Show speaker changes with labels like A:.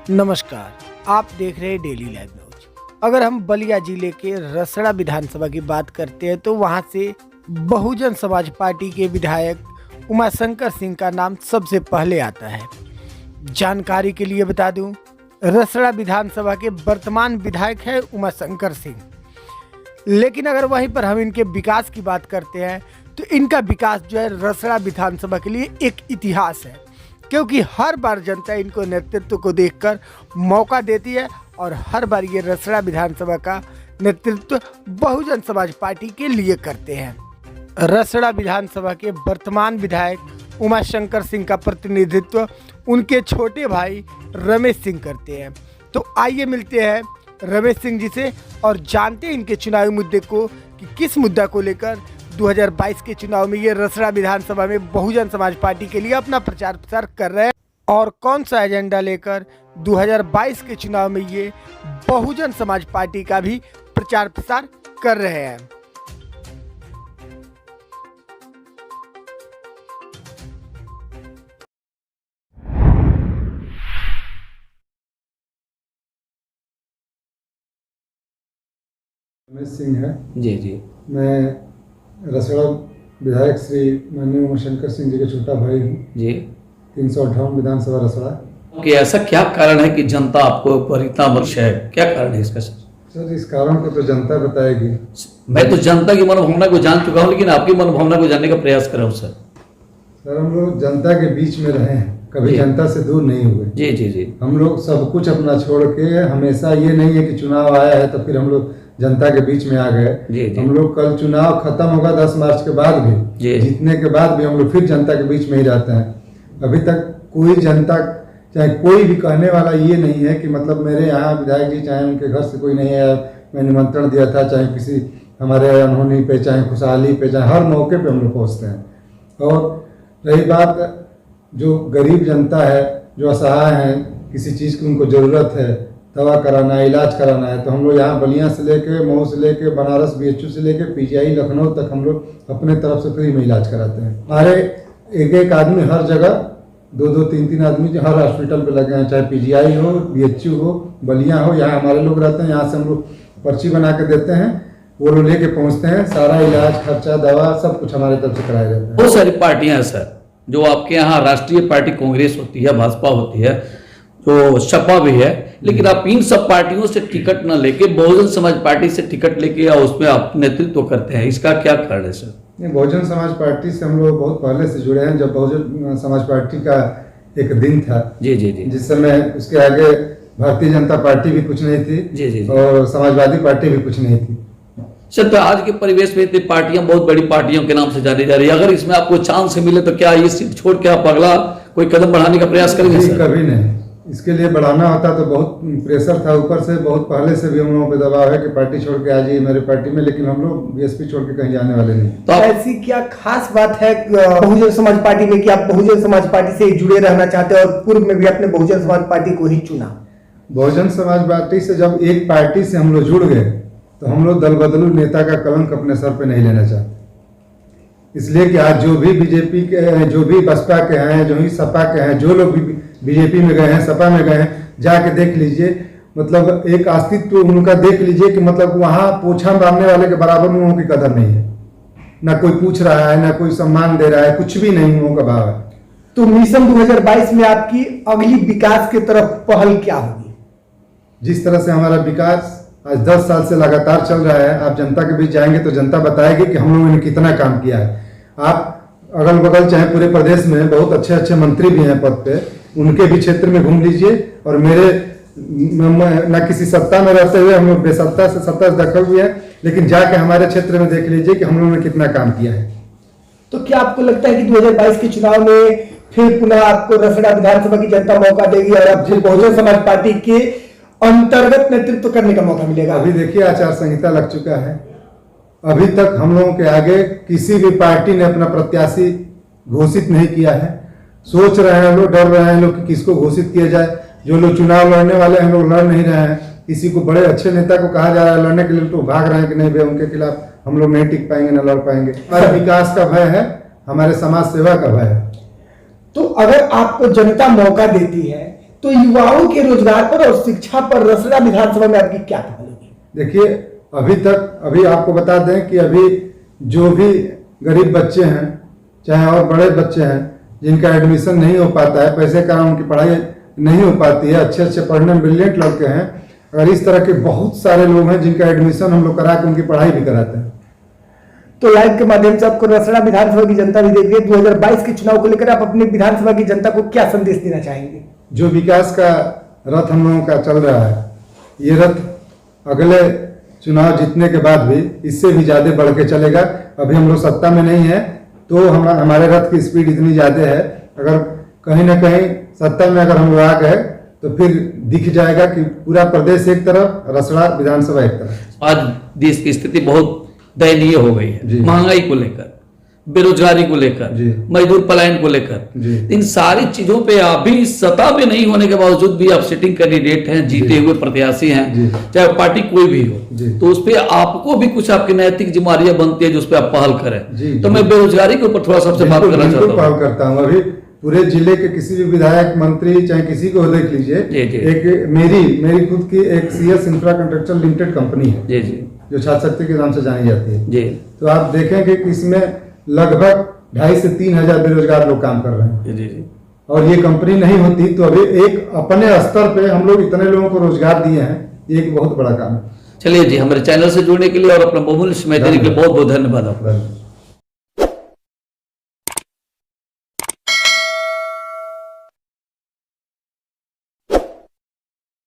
A: नमस्कार, आप देख रहे हैं डेली लाइव न्यूज। अगर हम बलिया जिले के रसड़ा विधानसभा की बात करते हैं तो वहां से बहुजन समाज पार्टी के विधायक उमाशंकर सिंह का नाम सबसे पहले आता है। जानकारी के लिए बता दूं, रसड़ा विधानसभा के वर्तमान विधायक है उमाशंकर सिंह। लेकिन अगर वहीं पर हम इनके विकास की बात करते हैं तो इनका विकास जो है रसड़ा विधानसभा के लिए एक इतिहास है, क्योंकि हर बार जनता इनको नेतृत्व को देखकर मौका देती है और हर बार ये रसड़ा विधानसभा का नेतृत्व बहुजन समाज पार्टी के लिए करते हैं। रसड़ा विधानसभा के वर्तमान विधायक उमाशंकर सिंह का प्रतिनिधित्व उनके छोटे भाई रमेश सिंह करते हैं। तो आइए मिलते हैं रमेश सिंह जी से और जानते हैं इनके चुनावी मुद्दे को कि किस मुद्दा को लेकर 2022 के चुनाव में ये रसड़ा विधानसभा में बहुजन समाज पार्टी के लिए अपना प्रचार प्रसार कर रहे हैं और कौन सा एजेंडा लेकर 2022 के चुनाव में ये बहुजन समाज पार्टी का भी प्रचार प्रसार कर रहे हैं।
B: रमेश सिंह है
C: जी जी।
B: मैं रसड़ा विधायक श्री माननीय उमाशंकर सिंह जी के छोटा भाई हूँ
C: जी।
B: 358 विधानसभा रसड़ा।
C: कि ऐसा क्या कारण है कि जनता आपको पर इतना वर्ष है, क्या कारण है इसका
B: सर इस कारण को तो जनता बताएगी।
C: मैं तो जनता की मनोभावना को जान चुका हूँ, लेकिन आपकी मनोभावना को जानने का प्रयास कर रहा हूँ सर।
B: हम लोग जनता के बीच में रहे हैं, कभी जनता से दूर नहीं हुए।
C: जी जी जी।
B: हम लोग सब कुछ अपना छोड़ के, हमेशा ये नहीं है कि चुनाव आया है तो फिर हम लोग जनता के बीच में आ गए। हम लोग कल चुनाव खत्म होगा 10 मार्च के बाद भी, जीतने के बाद भी हम लोग फिर जनता के बीच में ही रहते हैं। अभी तक कोई जनता, चाहे कोई भी कहने वाला ये नहीं है कि मतलब मेरे यहाँ विधायक जी चाहे उनके घर से कोई नहीं आया, मैं निमंत्रण दिया था, चाहे किसी हमारे अनहोनी पे, चाहे खुशहाली पे, चाहे हर मौके पे हम लोग पहुँचते हैं। और रही बात जो गरीब जनता है, जो असहाय हैं, किसी चीज़ की उनको ज़रूरत है, दवा कराना है, इलाज कराना है, तो हम लोग यहाँ बलिया से लेके, मऊ से लेके, बनारस BHU से लेके PGI लखनऊ तक हम लोग अपने तरफ से फ्री में इलाज कराते हैं। हमारे एक एक आदमी हर जगह, 2-2, 3-3 आदमी हर हॉस्पिटल पे लगे हैं, चाहे PGI हो, BHU हो, बलिया हो, यहाँ हमारे लोग रहते हैं। यहाँ से हम लोग पर्ची बना के देते हैं, वो लोग लेके पहुँचते हैं, सारा इलाज खर्चा दवा सब कुछ हमारे तरफ से कराया जाता है।
C: बहुत सारी पार्टियां हैं सर, जो आपके यहाँ राष्ट्रीय पार्टी कांग्रेस होती है, भाजपा होती है, तो सपा भी है, लेकिन आप इन सब पार्टियों से टिकट न लेके बहुजन समाज पार्टी से टिकट लेके या उसमें आप नेतृत्व करते हैं, इसका क्या कारण है सर?
B: बहुजन समाज पार्टी से हम लोग बहुत पहले से जुड़े हैं। जब बहुजन समाज पार्टी का एक दिन था, जी जी जी, जिस समय उसके आगे भारतीय जनता पार्टी भी कुछ नहीं थी, जी जी, और समाजवादी पार्टी भी कुछ नहीं थी
C: सर। तो आज के परिवेश में इतनी पार्टियां, बहुत बड़ी पार्टियों के नाम से जानी जा रही है, अगर इसमें आपको चांस मिले तो क्या ये सीट छोड़ के आप अगला कोई कदम बढ़ाने का प्रयास करेंगे सर?
B: कभी नहीं। इसके लिए बढ़ाना होता तो बहुत प्रेशर था ऊपर से, बहुत पहले से भी हम लोगों पे दबाव है कि पार्टी छोड़ के आ जाइए मेरे पार्टी में, लेकिन हम लोग BSP छोड़ के कहीं जाने वाले नहीं।
A: तो ऐसी क्या खास बात है बहुजन समाज पार्टी में कि आप बहुजन समाज पार्टी से जुड़े रहना चाहते हैं और पूर्व में भी अपने बहुजन समाज पार्टी को ही चुना?
B: बहुजन समाज पार्टी से जब एक पार्टी से हम लोग जुड़ गए तो हम लोग दल बदलू नेता का कलंक अपने सर पे नहीं लेना चाहते। इसलिए कि आज जो भी बीजेपी के हैं, जो भी बसपा के हैं, जो भी सपा के हैं, जो लोग भी बीजेपी में गए हैं, सपा में गए हैं, जाके देख लीजिए, मतलब एक अस्तित्व उनका देख लीजिए कि मतलब वहाँ पोछा मारने वाले के बराबर में उनकी कदर नहीं है। ना कोई पूछ रहा है, ना कोई सम्मान दे रहा है, कुछ भी नहीं उनका भाव है।
A: तो मिशन 2022 में आपकी अगली विकास की तरफ पहल क्या होगी?
B: जिस तरह से हमारा विकास आज 10 साल से लगातार चल रहा है, आप जनता के बीच जाएंगे तो जनता बताएगी कि हम लोगों ने कितना काम किया है। आप अगल बगल चाहे पूरे प्रदेश में बहुत अच्छे अच्छे मंत्री भी हैं पद पे, उनके भी क्षेत्र में घूम लीजिए, और मेरे न किसी सत्ता में रहते हुए हम लोग बेसत्ता से सत्ता से दखल हुए हैं, लेकिन जाके हमारे क्षेत्र में देख लीजिए कि हम लोगों ने कितना काम किया है।
A: तो क्या आपको लगता है कि 2022 के चुनाव में फिर पुनः आपको रसड़ा विधानसभा की जनता मौका देगी और आप बहुजन समाज पार्टी के अंतर्गत नेतृत्व करने का मौका मिलेगा?
B: अभी देखिए आचार संहिता लग चुका है, अभी तक हम लोगों के आगे किसी भी पार्टी ने अपना प्रत्याशी घोषित नहीं किया है। सोच रहे हैं लोग, डर रहे हैं लोग कि किसको घोषित किया जाए। जो लोग चुनाव लड़ने वाले हैं लोग लड़ नहीं रहे हैं। किसी को बड़े अच्छे नेता को कहा जा रहा है लड़ने के लिए, तो भाग रहे हैं कि नहीं भाई उनके खिलाफ हम लोग नहीं टिक पाएंगे, न लड़ पाएंगे। हमारे विकास का भय है, हमारे समाज सेवा का भय है।
A: तो अगर आपको जनता मौका देती है तो युवाओं के रोजगार पर और शिक्षा पर रसड़ा विधानसभा में आपकी क्या पहल होगी?
B: देखिए, अभी आपको बता दें कि अभी जो भी गरीब बच्चे हैं, चाहे और बड़े बच्चे हैं, जिनका एडमिशन नहीं हो पाता है, पैसे के कारण उनकी पढ़ाई नहीं हो पाती है, अच्छे अच्छे पढ़ने में ब्रिलियंट लड़के हैं, अगर इस तरह के बहुत सारे लोग हैं जिनका एडमिशन हम लोग करा के उनकी पढ़ाई भी कराते हैं।
A: तो लाइव के माध्यम से आपको रसड़ा विधानसभा की जनता भी देख रही है। 2022 के चुनाव को लेकर आप अपनी विधानसभा की जनता को क्या संदेश देना चाहेंगे?
B: जो विकास का रथ हम लोगों का चल रहा है, ये रथ अगले चुनाव जीतने के बाद भी इससे भी ज्यादा बढ़ के चलेगा। अभी हम लोग सत्ता में नहीं है तो हमारे रथ की स्पीड इतनी ज्यादा है, अगर कहीं ना कहीं सत्ता में अगर हम लोग आ गए तो फिर दिख जाएगा कि पूरा प्रदेश एक तरफ, रसड़ा विधानसभा एक तरफ।
C: आज देश की स्थिति बहुत दयनीय हो गई है, महंगाई को लेकर, बेरोजगारी को लेकर, मजदूर पलायन को लेकर, इन सारी चीजों पे अभी सत्ता में नहीं होने के बावजूद भी आप सिटिंग कैंडिडेट हैं, जीते हुए प्रत्याशी हैं, चाहे पार्टी कोई भी हो, तो उस पर आपको भी कुछ आपकी नैतिक जिम्मेदारियां बनती है जो उस पर आप पहल करें। तो मैं बेरोजगारी के ऊपर थोड़ा सबसे बात करना चाहता हूँ।
B: पहल करता हूँ। अभी पूरे जिले के किसी भी विधायक, मंत्री, चाहे किसी को देख लीजिए, एक मेरी खुद की एक CS infra construction limited company है जो छात्र शक्ति के नाम से जानी जाती है। तो आप देखेंगे कि इसमें लगभग 2,500 से 3,000 बेरोजगार लोग काम कर रहे हैं। और ये कंपनी नहीं होती तो अभी एक अपने स्तर पे हम लोग इतने लोगों को रोजगार दिए हैं, ये एक बहुत बड़ा काम है।
C: चलिए जी, हमारे चैनल से जुड़ने के लिए और अपना बहुमूल्य समय देने के लिए बहुत बहुत धन्यवाद आपका।